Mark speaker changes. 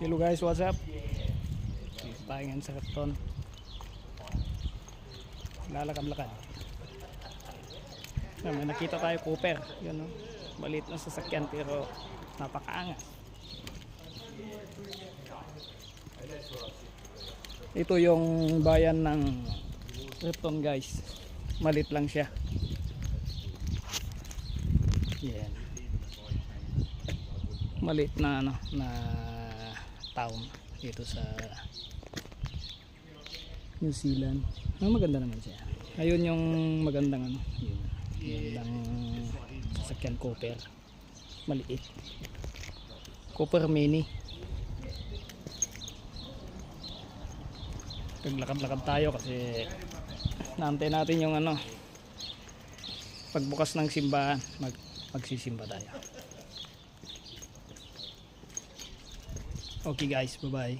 Speaker 1: Hello guys, what's up? Dito tayo ngayon sa karton. Lalakad-lakad. May nakita tayo Cooper. Yun, no? Maliit na sasakyan pero napakaangas. Ito yung bayan ng Krypton guys. Maliit lang siya. Yan. Maliit na ano na town dito sa New Zealand. Maganda naman siya. Ayun yung magandang ano, yun. Magandang sasakyan Cooper. Maliit. Cooper Mini. Naglakad-lakad tayo kasi naantay natin yung ano pagbukas ng simbahan. Magsisimba tayo. Okay guys, bye bye.